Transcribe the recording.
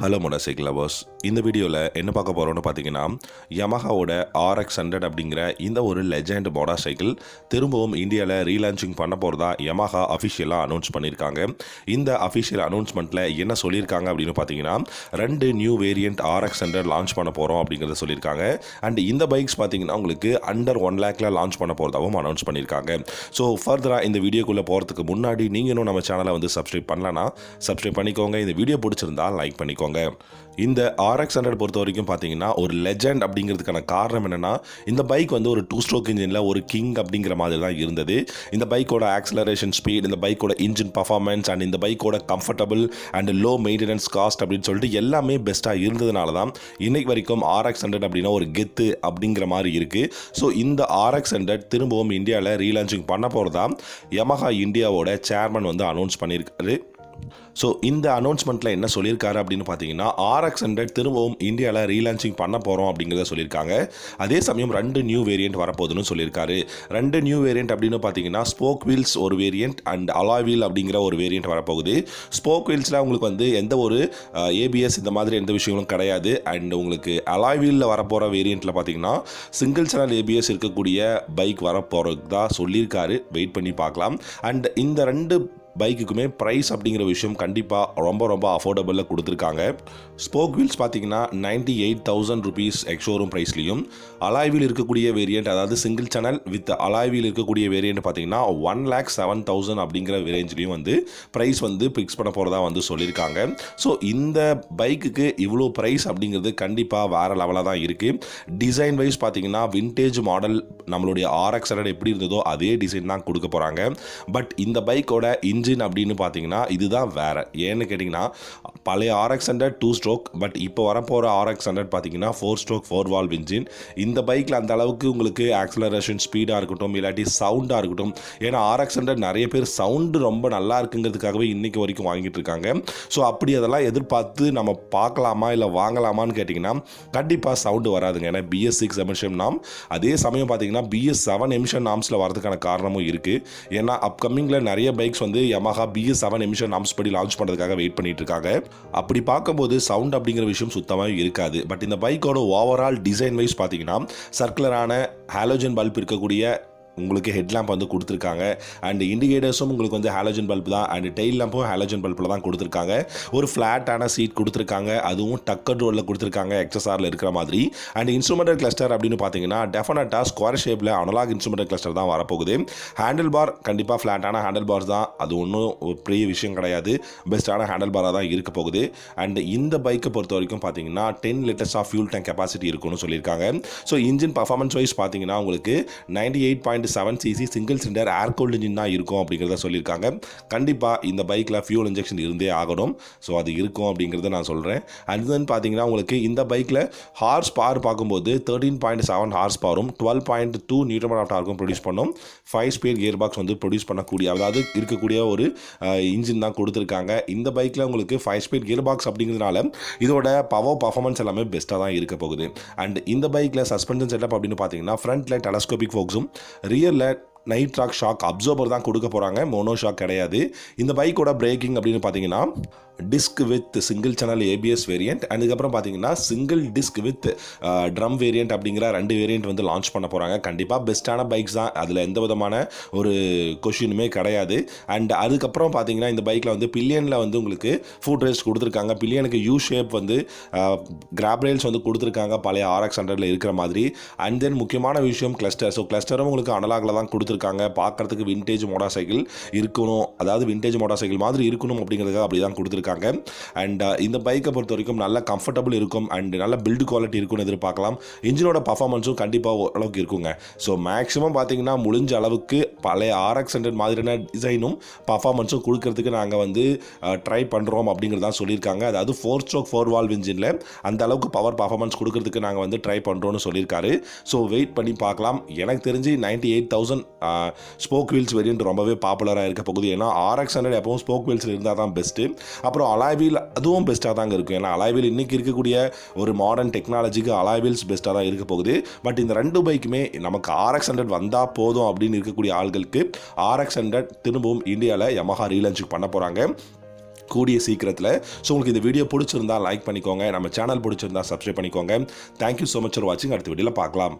Hello motorcycle lovers. இந்த வீடியோவில் என்ன பார்க்க போகிறோன்னு பார்த்தீங்கன்னா, யமஹாவோட RX100 அப்படிங்கிற இந்த ஒரு லெஜெண்ட் மோட்டார்சைக்கிள் திரும்பவும் இந்தியாவில் ரீலான்ச்சிங் பண்ண போகிறதா யமஹா அஃபிஷியலாக அனௌன்ஸ் பண்ணியிருக்காங்க. இந்த அஃபிஷியல் அனௌன்ஸ்மெண்ட்டில் என்ன சொல்லியிருக்காங்க அப்படின்னு பார்த்தீங்கன்னா, 2 நியூ வேரியண்ட் RX100 லான்ச் பண்ண போகிறோம் அப்படிங்கிறத சொல்லியிருக்காங்க. அண்ட் இந்த பைக்ஸ் பார்த்தீங்கன்னா உங்களுக்கு அண்டர் 1 lakhல லான்ச் பண்ண போகிறதாகவும் அனௌன்ஸ் பண்ணியிருக்காங்க. ஸோ ஃபர்தராக இந்த வீடியோக்குள்ளே போகிறதுக்கு முன்னாடி நீங்கள் இன்னும் நம்ம சேனலை வந்து சப்ஸ்கிரைப் பண்ணலன்னா சப்ஸ்கிரைப் பண்ணிக்கோங்க. இந்த வீடியோ பிடிச்சிருந்தா லைக் பண்ணிக்கோங்க. இந்த RX100 பொறுத்த வரைக்கும் பார்த்தீங்கன்னா ஒரு லெஜெண்ட் அப்படிங்கிறதுக்கான காரணம் என்னன்னா, இந்த பைக் வந்து ஒரு 2 ஸ்ட்ரோக் இன்ஜினில் ஒரு கிங் அப்படிங்கிற மாதிரி தான் இருந்தது. இந்த பைக்கோட ஆக்சலரேஷன் ஸ்பீட், இந்த பைக்கோட இன்ஜின் பர்ஃபார்மன்ஸ் அண்ட் இந்த பைக்கோட comfortable and low maintenance cost அப்படின்னு சொல்லிட்டு எல்லாமே பெஸ்ட்டாக இருந்ததுனால தான் இன்னைக்கு வரைக்கும் RX100 அப்படின்னா ஒரு கெத்து அப்படிங்கிற மாதிரி இருக்குது. ஸோ இந்த RX100 திரும்பவும் இந்தியாவில் ரீலான்ச்சிங் பண்ண போகிறதா யமஹா இந்தியாவோட சேர்மன் வந்து அனௌன்ஸ் பண்ணியிருக்காரு. ஸோ இந்த அனௌன்ஸ்மெண்ட்டில் என்ன சொல்லியிருக்காரு அப்படின்னு பார்த்தீங்கன்னா, RX100 திரும்பவும் இந்தியாவில் ரீலான்ச்சிங் பண்ண போகிறோம் அப்படிங்கிறத சொல்லியிருக்காங்க. அதே சமயம் 2 நியூ வேரியண்ட் வரப்போகுதுன்னு சொல்லியிருக்காரு. 2 நியூ வேரியண்ட் அப்படின்னு பார்த்தீங்கன்னா, ஸ்போக் வீல்ஸ் ஒரு வேரியண்ட் அண்ட் அலாய் வீல் அப்படிங்கிற ஒரு வேரியண்ட் வரப்போகுது. ஸ்போக் வீல்ஸில் உங்களுக்கு வந்து எந்த ஒரு ABS இந்த மாதிரி எந்த விஷயங்களும் கிடையாது. அண்ட் உங்களுக்கு அலாய் வீலில் வரப்போகிற வேரியண்ட்டில் பார்த்தீங்கன்னா சிங்கிள் சேனல் ABS இருக்கக்கூடிய பைக் வரப்போகிறது தான் சொல்லியிருக்காரு. வெயிட் பண்ணி பார்க்கலாம். அண்ட் இந்த 2 பைக்குக்குமே ப்ரைஸ் அப்படிங்கிற விஷயம் கண்டிப்பாக ரொம்ப அஃபோர்டபுளில் கொடுத்துருக்காங்க. ஸ்போக் வீல்ஸ் பார்த்தீங்கன்னா 98,000 rupees எக்ஷோரூம் ப்ரைஸ்லையும், அலாய் வீல் இருக்கக்கூடிய வேரியண்ட் அதாவது single channel with alloy wheel இருக்கக்கூடிய வேரியண்ட் பார்த்தீங்கன்னா 1,07,000 அப்படிங்கிற ரேஞ்சிலையும் வந்து ப்ரைஸ் வந்து ஃபிக்ஸ் பண்ண போகிறதா வந்து சொல்லியிருக்காங்க. ஸோ இந்த பைக்குக்கு இவ்வளோ ப்ரைஸ் அப்படிங்கிறது கண்டிப்பாக வேறு லெவலாக தான் இருக்குது. டிசைன் வைஸ் பார்த்தீங்கன்னா விண்டேஜ் மாடல் நம்மளுடைய RX100 எப்படி இருந்ததோ அதே டிசைன் தான் கொடுக்க போகிறாங்க. பட் இந்த பைக்கோட இன்ஜின் அப்படின்னு பார்த்தீங்கன்னா இதுதான் வேறு. ஏன்னு கேட்டிங்கன்னா, பழைய RX100 2 ஸ்ட்ரோக், பட் இப்போ வரப்போகிற RX100 பார்த்தீங்கன்னா 4 ஸ்ட்ரோக் 4 வால்வ் இன்ஜின். இந்த பைக்கில் அந்த அளவுக்கு உங்களுக்கு ஆக்சலரேஷன் ஸ்பீடாக இருக்கட்டும் இல்லாட்டி சவுண்டாக இருக்கட்டும், ஏன்னா RX100 நிறைய பேர் சவுண்டு ரொம்ப நல்லா இருக்குங்கிறதுக்காகவே இன்றைக்கி வரைக்கும் வாங்கிட்டு இருக்காங்க. ஸோ அப்படி அதெல்லாம் எதிர்பார்த்து நம்ம பார்க்கலாமா இல்லை வாங்கலாமான்னு கேட்டிங்கன்னா கண்டிப்பாக சவுண்டு வராதுங்க. ஏன்னா BS6 எமிஷன் நாம், அதே சமயம் பார்த்தீங்கன்னா BS7 எமிஷன் நாம்ஸில் வரதுக்கான காரணமும் இருக்குது. ஏன்னா அப்கமிங்கில் நிறைய பைக்ஸ் வந்து Yamaha BS7 எமிஷன் நாம்ஸ் படி லான்ச் பண்ணுறதுக்காக வெயிட் பண்ணிட்டு இருக்காங்க. அப்படி பார்க்கும்போது சவுண்ட் அப்படிங்கிற விஷயம் சுத்தமாக இருக்காது. பட் இந்த பைக்கோட ஓவரால் டிசைன் வைஸ் பார்த்தீங்கன்னா சர்க்குலரான ஹாலோஜன் பல்ப் இருக்கக்கூடிய உங்களுக்கு ஹெட்லாம்ப் வந்து கொடுத்துருக்காங்க. அண்ட் இண்டிகேட்டர்ஸும் உங்களுக்கு வந்து ஹாலோஜன் பல்ப் தான். அண்ட் டெயில் லேம்பும் ஹாலோஜன் பல்பில் தான் கொடுத்துருக்காங்க. ஒரு ஃப்ளாட்டான சீட் கொடுத்துருக்காங்க, அதுவும் டக்கர் ரோலில் கொடுத்துருக்காங்க XSRல இருக்கிற மாதிரி. அண்ட் இன்ஸ்ட்ருமெண்டல் கிளஸ்டர் அப்படின்னு பார்த்தீங்கன்னா டெஃபினட்டாக ஸ்கொயர் ஷேப்பில் அனலாக் இன்ஸ்ட்ருமெண்டல் கிளஸ்டர் தான் வரப்போகுது. ஹேண்டில் பார் கண்டிப்பாக ஃப்ளாட்டான ஹேண்டில் பார்ஸ் தான், அது ஒன்றும் ஒரு பெரிய விஷயம் கிடையாது. பெஸ்ட்டான ஹேண்டில் பாராக தான் இருக்க போகுது. அண்ட் இந்த பைக்கை பொறுத்த வரைக்கும் பார்த்தீங்கன்னா 10 liters of fuel tank capacity இருக்குன்னு சொல்லியிருக்காங்க. ஸோ இன்ஜின் பர்ஃபார்மன்ஸ் வைஸ் பார்த்தீங்கன்னா உங்களுக்கு 98.7cc single cylinder air cooled engine தான் இருக்கும் அப்படிங்கிறத சொல்லியிருக்காங்க. கண்டிப்பாக இந்த பைக்கில் ஃபியூல் இன்ஜெக்ஷன் இருந்தே ஆகணும். ஸோ அது இருக்கும் அப்படிங்கிறத நான் சொல்கிறேன். அண்ட் தென் பார்த்தீங்கன்னா உங்களுக்கு இந்த பைக்கில் ஹார்ஸ் பவர் பார்க்கும்போது 13.7 ஹார்ஸ் பவரும் 12.2 நியூட்டன் ஆஃப் டார்க்கும் ப்ரொடியூஸ் பண்ணும். 5 ஸ்பீட் கியர் பாக்ஸ் வந்து ப்ரொடியூஸ் பண்ணக்கூடிய அதாவது இருக்கக்கூடிய ஒரு இன்ஜின் தான் கொடுத்துருக்காங்க. இந்த பைக்கில் உங்களுக்கு 5 ஸ்பீட் கியர் பாக்ஸ் அப்படிங்கிறதுனால இதோட பர்ஃபார்மன்ஸ் எல்லாமே பெஸ்ட்டாக தான் இருக்க போகுது. அண்ட் இந்த பைக்கில் சஸ்பென்ஷன் செட்டப் அப்படின்னு பார்த்தீங்கன்னா ஃப்ரண்ட்டில் டெலஸ்கோபிக் ஃபோக்ஸும் ரியரில் நைட் ட்ராக் ஷாக் அப்சர்வர் தான் கொடுக்க போகிறாங்க, மோனோ ஷாக் கிடையாது. இந்த பைக்கோட பிரேக்கிங் அப்படின்னு பார்த்தீங்கன்னா disk with single channel ABS variant, அதுக்கப்புறம் பார்த்தீங்கன்னா single disk with drum variant அப்படிங்கிற 2 வேரியண்ட் வந்து லான்ச் பண்ண போகிறாங்க. கண்டிப்பாக பெஸ்ட்டான பைக்ஸ் தான், அதில் எந்த விதமான ஒரு கொஷினுமே கிடையாது. அண்ட் அதுக்கப்புறம் பார்த்தீங்கன்னா இந்த பைக்கில் வந்து பில்லியனில் வந்து உங்களுக்கு ஃபுட் ரெஸ்ட் கொடுத்துருக்காங்க. பில்லியனுக்கு யூ ஷேப் வந்து கிராப் ரெயில்ஸ் வந்து கொடுத்துருக்காங்க பழைய RX100ல இருக்கிற மாதிரி. அண்ட் தென் முக்கியமான விஷயம் கிளஸ்டர். ஸோ கிளஸ்டரும் உங்களுக்கு அனலாகில் தான் கொடுத்துருக்காங்க. பார்க்குறதுக்கு விண்டேஜ் மோட்டார் சைக்கிள் இருக்கணும், அதாவது விண்டேஜ் மோட்டார் சைக்கிள் மாதிரி இருக்கணும் அப்படிங்கிறதுக்காக அப்படி தான் கொடுத்துருக்காங்க. அண்ட் இந்த பைக்கை பொறுத்த வரைக்கும் நல்ல கம்ஃபர்டபுள் இருக்கும் அண்ட் நல்ல பில்டு குவாலிட்டி இருக்கும்னு எதிர்பார்க்கலாம். இன்ஜினோட பர்ஃபார்மன்ஸும் கண்டிப்பாக ஓரளவுக்கு இருக்குங்க. ஸோ மேக்ஸிமம் பார்த்தீங்கன்னா முடிஞ்ச அளவுக்கு பழைய RX100 மாதிரியான டிசைனும் பர்ஃபார்மன்ஸும் கொடுக்கறதுக்கு நாங்கள் வந்து ட்ரை பண்ணுறோம் அப்படிங்கிறதான் சொல்லியிருக்காங்க. அதாவது 4 ஸ்ட்ரோக் 4 வால்வ் இன்ஜினில் அந்த அளவுக்கு பவர் பர்ஃபார்மன்ஸ் கொடுக்கறதுக்கு நாங்கள் வந்து ட்ரை பண்ணுறோன்னு சொல்லியிருக்காரு. ஸோ வெயிட் பண்ணி பார்க்கலாம். எனக்கு தெரிஞ்சு 98,000 ஸ்போக் வீல்ஸ் வேரியண்ட் ரொம்பவே பாப்புலராக இருக்க போகுது. ஏன்னா RX100 எப்பவும் ஸ்போக் வீல்ஸில் இருந்தால் தான் பெஸ்ட்டு. அப்புறம் அலாய் வீல் அதுவும் பெஸ்ட்டாக தாங்க இருக்கும். ஏன்னா அலாய் வீல் இன்றைக்கி இருக்கக்கூடிய ஒரு மாடர்ன் டெக்னாலஜிக்கு அலாய் வீல்ஸ் பெஸ்ட்டாக தான் இருக்க போகுது. பட் இந்த 2 பைக்குமே நமக்கு RX100 வந்தால் போதும் அப்படின்னு இருக்கக்கூடிய ஆள்களுக்கு RX100 திரும்பவும் இந்தியாவில் Yamaha ரீலான்ச் பண்ண போகிறாங்க. கூடிய சீக்கிரத்தில். ஸோ உங்களுக்கு இந்த வீடியோ பிடிச்சிருந்தா லைக் பண்ணிக்கோங்க, நம்ம சேனல் பிடிச்சிருந்தா சப்ஸ்கிரைப் பண்ணிக்கோங்க. தேங்க்யூ ஸோ மச் ஃபார் வாட்சிங். அடுத்த வீடியோவில் பார்க்கலாம்.